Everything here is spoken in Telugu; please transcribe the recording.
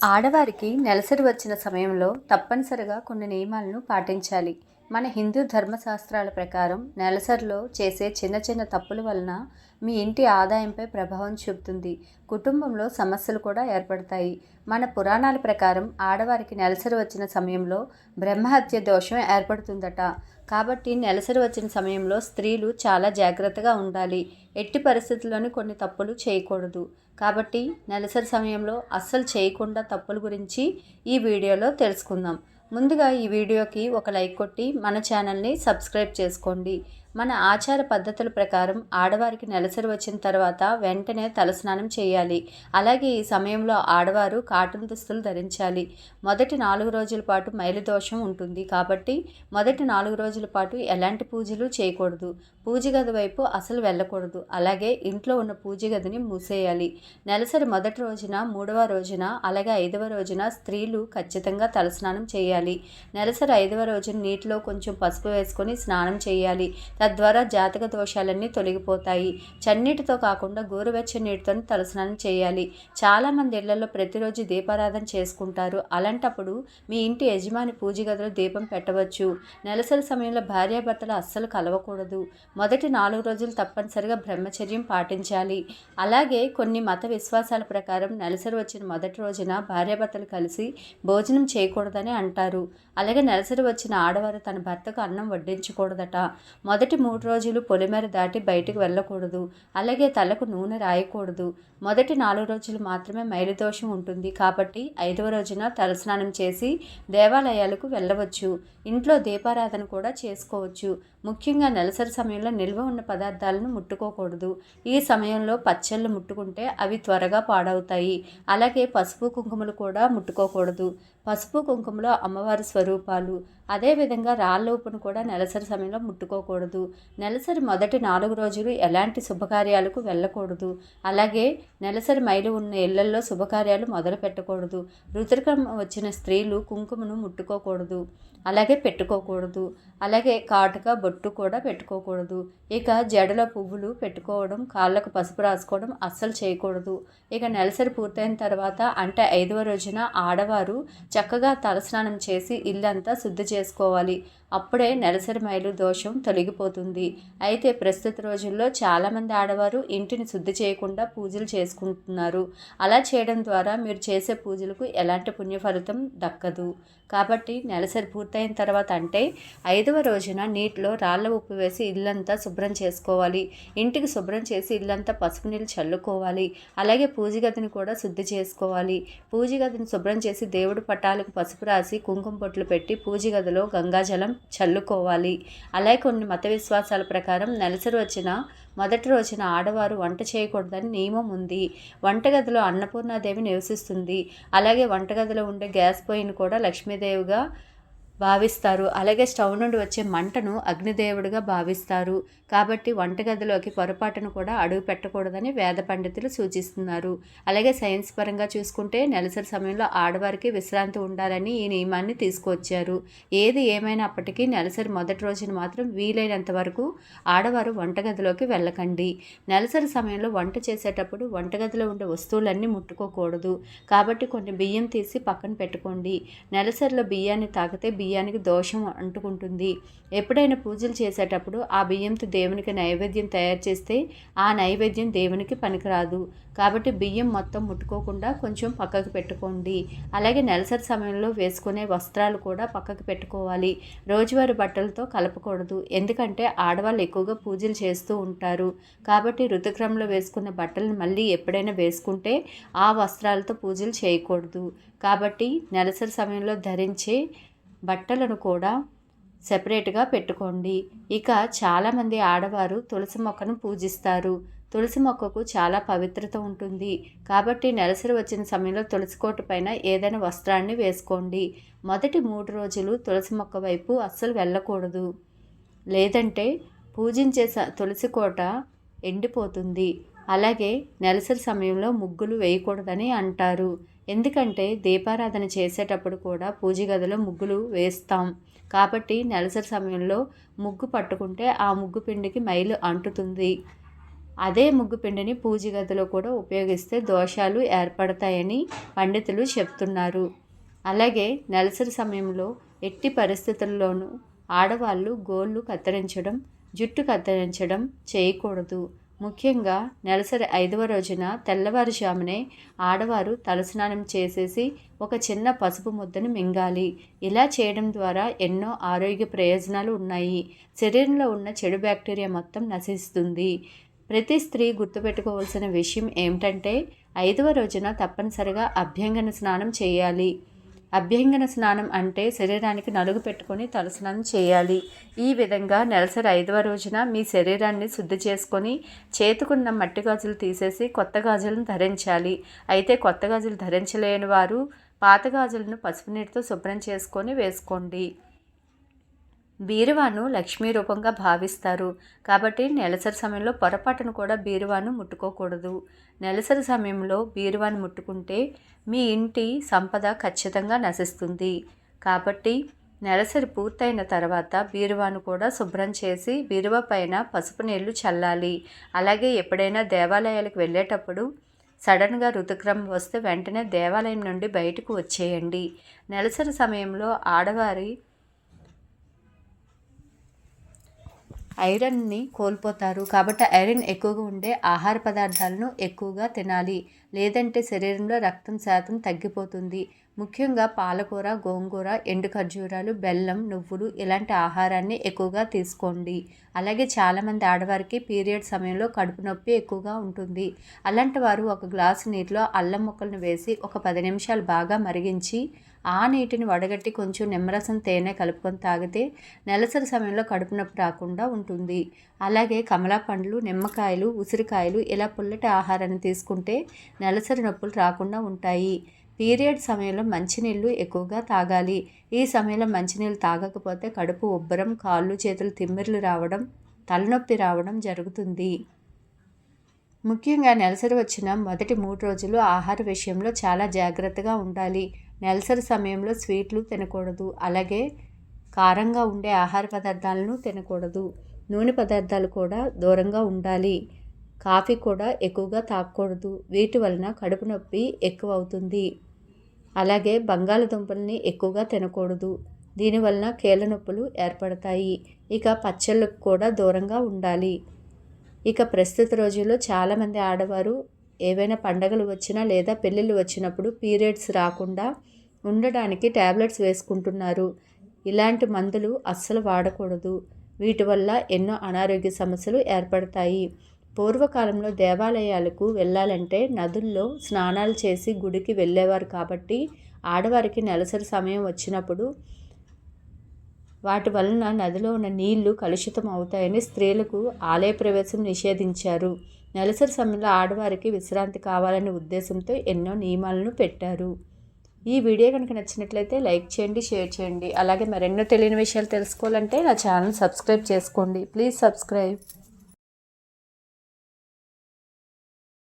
ఆడవారికి నెలసరి వచ్చిన సమయంలో తప్పనిసరిగా కొన్ని నియమాలను పాటించాలి. మన హిందూ ధర్మశాస్త్రాల ప్రకారం నెలసరిలో చేసే చిన్న చిన్న తప్పుల వలన మీ ఇంటి ఆదాయంపై ప్రభావం చూపుతుంది. కుటుంబంలో సమస్యలు కూడా ఏర్పడతాయి. మన పురాణాల ప్రకారం ఆడవారికి నెలసరి వచ్చిన సమయంలో బ్రహ్మహత్య దోషం ఏర్పడుతుందట. కాబట్టి నెలసరి వచ్చిన సమయంలో స్త్రీలు చాలా జాగ్రత్తగా ఉండాలి. ఎట్టి పరిస్థితుల్లోని కొన్ని తప్పులు చేయకూడదు. కాబట్టి నెలసరి సమయంలో అస్సలు చేయకుండా తప్పుల గురించి ఈ వీడియోలో తెలుసుకుందాం. ముందుగా ఈ వీడియోకి ఒక లైక్ కొట్టి మన ఛానల్ని సబ్స్క్రైబ్ చేసుకోండి. మన ఆచార పద్ధతుల ప్రకారం ఆడవారికి నెలసరి వచ్చిన తర్వాత వెంటనే తలస్నానం చేయాలి. అలాగే ఈ సమయంలో ఆడవారు కాటన్ దుస్తులు ధరించాలి. మొదటి 4 రోజుల పాటు మైలుదోషం ఉంటుంది. కాబట్టి మొదటి 4 రోజుల పాటు ఎలాంటి పూజలు చేయకూడదు. పూజ గది వైపు అసలు వెళ్ళకూడదు. అలాగే ఇంట్లో ఉన్న పూజ గదిని మూసేయాలి. నెలసరి మొదటి రోజున, 3వ రోజున, అలాగే 5వ రోజున స్త్రీలు ఖచ్చితంగా తలస్నానం చేయాలి. నెలసరి 5వ రోజున నీటిలో కొంచెం పసుపు వేసుకొని స్నానం చేయాలి. తద్వారా జాతక దోషాలన్నీ తొలగిపోతాయి. చన్నీటితో కాకుండా గోరువెచ్చని నీటితో తలస్నానం చేయాలి. చాలామంది ఇళ్లలో ప్రతిరోజు దీపారాధన చేసుకుంటారు. అలాంటప్పుడు మీ ఇంటి యజమాని పూజ గదిలో దీపం పెట్టవచ్చు. నెలసరి సమయంలో భార్యాభర్తలు అస్సలు కలవకూడదు. మొదటి 4 రోజులు తప్పనిసరిగా బ్రహ్మచర్యం పాటించాలి. అలాగే కొన్ని మత విశ్వాసాల ప్రకారం నెలసరి వచ్చిన మొదటి రోజున భార్యాభర్తలు కలిసి భోజనం చేయకూడదని అంటారు. అలాగే నెలసరి వచ్చిన ఆడవారు తన భర్తకు అన్నం వడ్డించకూడదట. మొదటి 3 రోజులు పొలిమేర దాటి బయటకు వెళ్ళకూడదు. అలాగే తలకు నూనె రాయకూడదు. మొదటి 4 రోజులు మాత్రమే మైలుదోషం ఉంటుంది. కాబట్టి 5వ రోజున తలస్నానం చేసి దేవాలయాలకు వెళ్ళవచ్చు. ఇంట్లో దీపారాధన కూడా చేసుకోవచ్చు. ముఖ్యంగా నెలసరి సమయంలో నిల్వ ఉన్న పదార్థాలను ముట్టుకోకూడదు. ఈ సమయంలో పచ్చళ్ళు ముట్టుకుంటే అవి త్వరగా పాడవుతాయి. అలాగే పసుపు కుంకుమలు కూడా ముట్టుకోకూడదు. పసుపు కుంకుమలో అమ్మవారి స్వరూపాలు. అదేవిధంగా రాళ్ళ ఉప్పును కూడా నెలసరి సమయంలో ముట్టుకోకూడదు. నెలసరి మొదటి 4 రోజులు ఎలాంటి శుభకార్యాలకు వెళ్ళకూడదు. అలాగే నెలసరి మైలు ఉన్న ఇళ్లల్లో శుభకార్యాలు మొదలు పెట్టకూడదు. ఋతుక్రమం వచ్చిన స్త్రీలు కుంకుమను ముట్టుకోకూడదు. అలాగే పెట్టుకోకూడదు. అలాగే కాటుక బొట్టు కూడా పెట్టుకోకూడదు. ఇక జడలో పువ్వులు పెట్టుకోవడం, కాళ్ళకు పసుపు రాసుకోవడం అస్సలు చేయకూడదు. ఇక నెలసరి పూర్తయిన తర్వాత అంటే 5వ రోజున ఆడవారు చక్కగా తలస్నానం చేసి ఇల్లంతా శుద్ధి చేసుకోవాలి. అప్పుడే నెలసరి మైలు దోషం తొలగిపోతుంది. అయితే ప్రస్తుత రోజుల్లో చాలామంది ఆడవారు ఇంటిని శుద్ధి చేయకుండా పూజలు చేసుకుంటున్నారు. అలా చేయడం ద్వారా మీరు చేసే పూజలకు ఎలాంటి పుణ్య ఫలితం దక్కదు. కాబట్టి నెలసరి పూర్తయిన తర్వాత అంటే 5వ రోజున నీటిలో రాళ్ళ ఉప్పు వేసి ఇల్లంతా శుభ్రం చేసుకోవాలి. ఇంటికి శుభ్రం చేసి ఇల్లంతా పసుపు నీళ్ళు చల్లుకోవాలి. అలాగే పూజ గదిని కూడా శుద్ధి చేసుకోవాలి. పూజ గదిని శుభ్రం చేసి దేవుడి పటాలకు పసుపు రాసి కుంకుమ బొట్లు పెట్టి పూజ గదిలో గంగాజలం చల్లుకోవాలి. అలాగే కొన్ని మత విశ్వాసాల ప్రకారం నెలసరి వచ్చిన మొదటి రోజున ఆడవారు వంట చేయకూడదని నియమం ఉంది. వంటగదిలో అన్నపూర్ణాదేవి నివసిస్తుంది. అలాగే వంటగదిలో ఉండే గ్యాస్ పొయ్యిని కూడా లక్ష్మీదేవిగా భావిస్తారు. అలాగే స్టవ్ నుండి వచ్చే మంటను అగ్నిదేవుడిగా భావిస్తారు. కాబట్టి వంటగదిలోకి పొరపాటును కూడా అడుగు పెట్టకూడదని వేద పండితులు సూచిస్తున్నారు. అలాగే సైన్స్ పరంగా చూసుకుంటే నెలసరి సమయంలో ఆడవారికి విశ్రాంతి ఉండాలని ఈ నియమాన్ని తీసుకొచ్చారు. ఏది ఏమైనప్పటికీ నెలసరి మొదటి రోజున మాత్రం వీలైనంత వరకు ఆడవారు వంటగదిలోకి వెళ్ళకండి. నెలసరి సమయంలో వంట చేసేటప్పుడు వంటగదిలో ఉండే వస్తువులన్నీ ముట్టుకోకూడదు. కాబట్టి కొన్ని బియ్యం తీసి పక్కన పెట్టుకోండి. నెలసరిలో బియ్యాన్ని తాగితే బియ్యానికి దోషం అంటుకుంటుంది. ఎప్పుడైనా పూజలు చేసేటప్పుడు ఆ బియ్యంతో దేవునికి నైవేద్యం తయారు చేస్తే ఆ నైవేద్యం దేవునికి పనికిరాదు. కాబట్టి బియ్యం మొత్తం ముట్టుకోకుండా కొంచెం పక్కకు పెట్టుకోండి. అలాగే నెలసరి సమయంలో వేసుకునే వస్త్రాలు కూడా పక్కకు పెట్టుకోవాలి. రోజువారీ బట్టలతో కలపకూడదు. ఎందుకంటే ఆడవాళ్ళు ఎక్కువగా పూజలు చేస్తూ ఉంటారు. కాబట్టి ఋతుక్రమంలో వేసుకున్న బట్టలను మళ్ళీ ఎప్పుడైనా వేసుకుంటే ఆ వస్త్రాలతో పూజలు చేయకూడదు. కాబట్టి నెలసరి సమయంలో ధరించే బట్టలను కూడా సెపరేట్గా పెట్టుకోండి. ఇక చాలామంది ఆడవారు తులసి మొక్కను పూజిస్తారు. తులసి మొక్కకు చాలా పవిత్రత ఉంటుంది. కాబట్టి నెలసరి వచ్చిన సమయంలో తులసి కోట పైన ఏదైనా వస్త్రాన్ని వేసుకోండి. మొదటి 3 రోజులు తులసి మొక్క వైపు అస్సలు వెళ్ళకూడదు. లేదంటే పూజించే తులసి కోట ఎండిపోతుంది. అలాగే నెలసరి సమయంలో ముగ్గులు వేయకూడదని అంటారు. ఎందుకంటే దీపారాధన చేసేటప్పుడు కూడా పూజ గదిలో ముగ్గులు వేస్తాం. కాబట్టి నెలసరి సమయంలో ముగ్గు పట్టుకుంటే ఆ ముగ్గు పిండికి మైలు అంటుతుంది. అదే ముగ్గు పిండిని పూజ గదిలో కూడా ఉపయోగిస్తే దోషాలు ఏర్పడతాయని పండితులు చెప్తున్నారు. అలాగే నెలసరి సమయంలో ఎట్టి పరిస్థితుల్లోనూ ఆడవాళ్ళు గోళ్ళు కత్తిరించడం, జుట్టు కత్తిరించడం చేయకూడదు. ముఖ్యంగా నెలసరి 5వ రోజున తెల్లవారుజామునే ఆడవారు తలస్నానం చేసేసి ఒక చిన్న పసుపు ముద్దను మింగాలి. ఇలా చేయడం ద్వారా ఎన్నో ఆరోగ్య ప్రయోజనాలు ఉన్నాయి. శరీరంలో ఉన్న చెడు బ్యాక్టీరియా మొత్తం నశిస్తుంది. ప్రతి స్త్రీ గుర్తుపెట్టుకోవాల్సిన విషయం ఏమిటంటే 5వ రోజున తప్పనిసరిగా అభ్యంగన స్నానం చేయాలి. అభ్యంగన స్నానం అంటే శరీరానికి నలుగు పెట్టుకొని తలస్నానం చేయాలి. ఈ విధంగా నెలసరి 5వ రోజున మీ శరీరాన్ని శుద్ధి చేసుకొని చేతుకున్న మట్టి గాజులు తీసేసి కొత్త గాజులను ధరించాలి. అయితే కొత్త గాజులు ధరించలేని వారు పాత గాజులను పసుపు నీటితో శుభ్రం చేసుకొని వేసుకోండి. బీరువాను లక్ష్మీ రూపంగా భావిస్తారు కాబట్టి నెలసరి సమయంలో పొరపాటును కూడా బీరువాను ముట్టుకోకూడదు. నెలసరి సమయంలో బీరువాను ముట్టుకుంటే మీ ఇంటి సంపద ఖచ్చితంగా నశిస్తుంది. కాబట్టి నెలసరి పూర్తయిన తర్వాత బీరువాను కూడా శుభ్రం చేసి బీరువా పైన పసుపు నీళ్లు చల్లాలి. అలాగే ఎప్పుడైనా దేవాలయాలకు వెళ్ళేటప్పుడు సడన్గా ఋతుక్రమం వస్తే వెంటనే దేవాలయం నుండి బయటకు వచ్చేయండి. నెలసరి సమయంలో ఆడవారి ఐరన్ని కోల్పోతారు కాబట్టి ఐరన్ ఎక్కువగా ఉండే ఆహార పదార్థాలను ఎక్కువగా తినాలి. లేదంటే శరీరంలో రక్తం శాతం తగ్గిపోతుంది. ముఖ్యంగా పాలకూర, గోంగూర, ఎండు ఖర్జూరాలు, బెల్లం, నువ్వులు ఇలాంటి ఆహారాన్ని ఎక్కువగా తీసుకోండి. అలాగే చాలామంది ఆడవారికి పీరియడ్ సమయంలో కడుపు నొప్పి ఎక్కువగా ఉంటుంది. అలాంటి వారు ఒక గ్లాసు నీటిలో అల్లం ముక్కలను వేసి ఒక 10 నిమిషాలు బాగా మరిగించి ఆ నీటిని వడగట్టి కొంచెం నిమ్మరసం తేనె కలుపుకొని తాగితే నెలసరి సమయంలో కడుపు నొప్పి రాకుండా ఉంటుంది. అలాగే కమలా పండ్లు, నిమ్మకాయలు, ఉసిరికాయలు ఇలా పుల్లటి ఆహారాన్ని తీసుకుంటే నెలసరి నొప్పులు రాకుండా ఉంటాయి. పీరియడ్ సమయంలో మంచినీళ్ళు ఎక్కువగా తాగాలి. ఈ సమయంలో మంచినీళ్ళు తాగకపోతే కడుపు ఉబ్బరం, కాళ్ళు చేతులు తిమ్మిర్లు రావడం, తలనొప్పి రావడం జరుగుతుంది. ముఖ్యంగా నెలసరి వచ్చిన మొదటి 3 రోజులు ఆహార విషయంలో చాలా జాగ్రత్తగా ఉండాలి. నెలసరి సమయంలో స్వీట్లు తినకూడదు. అలాగే కారంగా ఉండే ఆహార పదార్థాలను తినకూడదు. నూనె పదార్థాలు కూడా దూరంగా ఉండాలి. కాఫీ కూడా ఎక్కువగా తాగకూడదు. వీటి వలన కడుపు నొప్పి ఎక్కువ అవుతుంది. అలాగే బంగాళదుంపల్ని ఎక్కువగా తినకూడదు. దీనివలన కీళ్ళ నొప్పులు ఏర్పడతాయి. ఇక పచ్చళ్ళకు కూడా దూరంగా ఉండాలి. ఇక ప్రస్తుత రోజుల్లో చాలామంది ఆడవారు ఏవైనా పండగలు వచ్చినా లేదా పెళ్ళిళ్ళు వచ్చినప్పుడు పీరియడ్స్ రాకుండా ఉండడానికి ట్యాబ్లెట్స్ వేసుకుంటున్నారు. ఇలాంటి మందులు అస్సలు వాడకూడదు. వీటి వల్ల ఎన్నో అనారోగ్య సమస్యలు ఏర్పడతాయి. పూర్వకాలంలో దేవాలయాలకు వెళ్ళాలంటే నదుల్లో స్నానాలు చేసి గుడికి వెళ్ళేవారు కాబట్టి ఆడవారికి నెలసరి సమయం వచ్చినప్పుడు వాటి వలన నదిలో ఉన్న నీళ్లు కలుషితం అవుతాయని స్త్రీలకు ఆలయ ప్రవేశం నిషేధించారు. నెలసరి సమయంలో ఆడవారికి విశ్రాంతి కావాలనే ఉద్దేశంతో ఎన్నో నియమాలను పెట్టారు. ఈ వీడియో కనుక నచ్చినట్లయితే లైక్ చేయండి, షేర్ చేయండి. అలాగే మరెన్నో తెలియని విషయాలు తెలుసుకోవాలంటే నా ఛానల్ సబ్స్క్రైబ్ చేసుకోండి. Please subscribe.